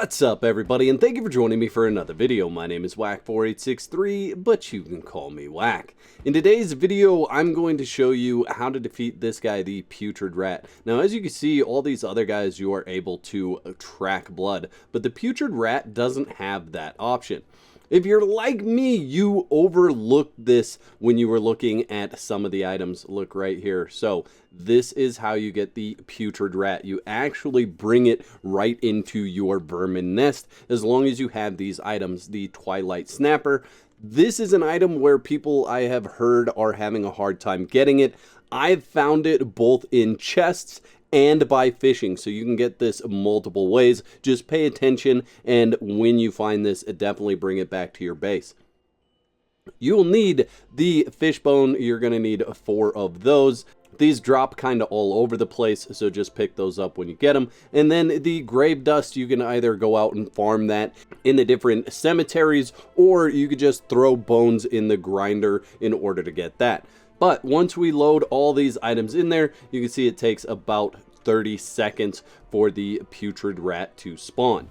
What's up everybody, and thank you for joining me for another video. My name is Whack4863, but you can call me Whack. In today's video, I'm going to show you how to defeat this guy, the Putrid Rat. Now, as you can see, all these other guys you are able to track blood, but the Putrid Rat doesn't have that option. If you're like me, you overlooked this when you were looking at some of the items. Look right here. So this is how you get the Putrid Rat. You actually bring it right into your vermin nest as long as you have these items. The Twilight Snapper. This is an item where people I have heard are having a hard time getting it. I've found it both in chests and by fishing, so you can get this multiple ways. Just pay attention, and when you find this, definitely bring it back to your base. You'll need the fish bone. You're going to need 4 of those. These drop kind of all over the place, so just pick those up when you get them. And then the grave dust, you can either go out and farm that in the different cemeteries, or you could just throw bones in the grinder in order to get that. But once we load all these items in there, you can see it takes about 30 seconds for the Putrid Rat to spawn.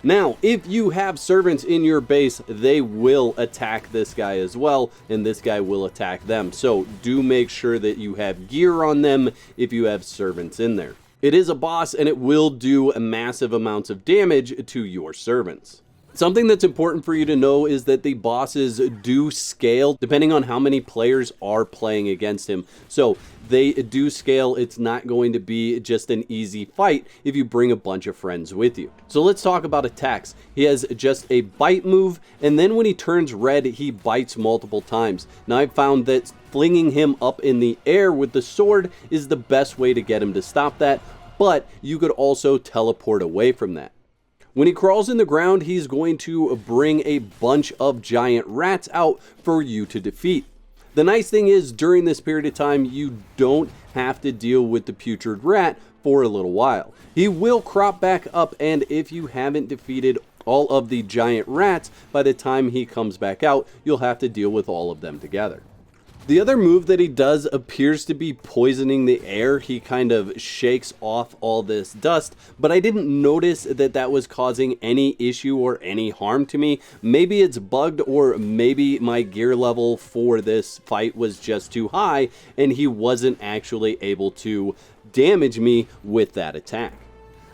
Now, if you have servants in your base, they will attack this guy as well, and this guy will attack them. So do make sure that you have gear on them if you have servants in there. It is a boss, and it will do massive amounts of damage to your servants. Something that's important for you to know is that the bosses do scale depending on how many players are playing against him. So they do scale. It's not going to be just an easy fight if you bring a bunch of friends with you. So let's talk about attacks. He has just a bite move, and then when he turns red, he bites multiple times. Now I've found that flinging him up in the air with the sword is the best way to get him to stop that, but you could also teleport away from that. When he crawls in the ground, he's going to bring a bunch of giant rats out for you to defeat. The nice thing is, during this period of time, you don't have to deal with the Putrid Rat for a little while. He will crop back up, and if you haven't defeated all of the giant rats, by the time he comes back out, you'll have to deal with all of them together. The other move that he does appears to be poisoning the air. He kind of shakes off all this dust, but I didn't notice that that was causing any issue or any harm to me. Maybe it's bugged, or maybe my gear level for this fight was just too high and he wasn't actually able to damage me with that attack.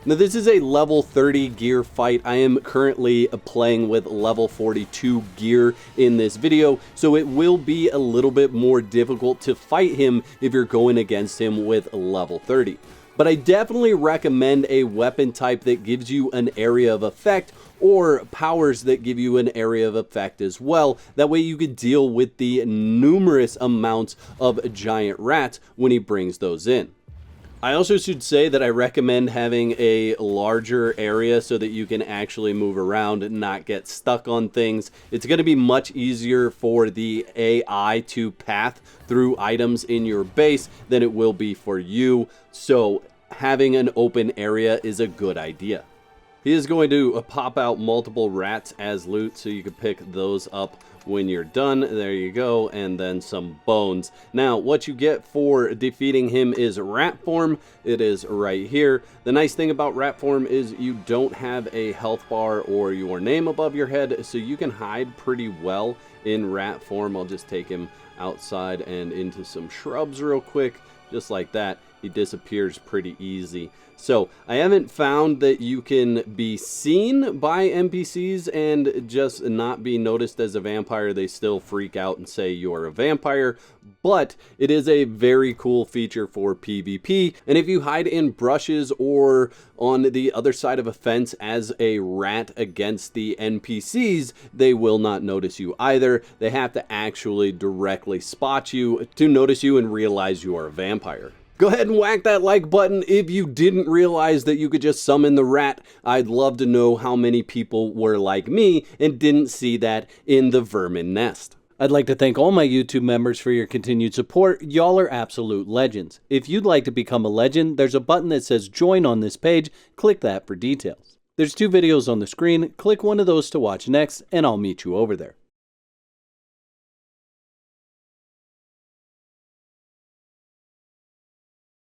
Now this is a level 30 gear fight. I am currently playing with level 42 gear in this video, so it will be a little bit more difficult to fight him if you're going against him with level 30. But I definitely recommend a weapon type that gives you an area of effect, or powers that give you an area of effect as well. That way you could deal with the numerous amounts of giant rats when he brings those in. I also should say that I recommend having a larger area so that you can actually move around and not get stuck on things. It's going to be much easier for the AI to path through items in your base than it will be for you. So having an open area is a good idea. He is going to pop out multiple rats as loot, so you can pick those up when you're done. There you go, and then some bones. Now, what you get for defeating him is rat form. It is right here. The nice thing about rat form is you don't have a health bar or your name above your head, so you can hide pretty well in rat form. I'll just take him outside and into some shrubs real quick, just like that. He disappears pretty easy. So I haven't found that you can be seen by NPCs and just not be noticed as a vampire. They still freak out and say you're a vampire, but it is a very cool feature for PvP. And if you hide in brushes or on the other side of a fence as a rat against the NPCs, they will not notice you either. They have to actually directly spot you to notice you and realize you are a vampire. Go ahead and whack that like button if you didn't realize that you could just summon the rat. I'd love to know how many people were like me and didn't see that in the vermin nest. I'd like to thank all my YouTube members for your continued support. Y'all are absolute legends. If you'd like to become a legend, there's a button that says join on this page. Click that for details. There's 2 videos on the screen. Click one of those to watch next, and I'll meet you over there.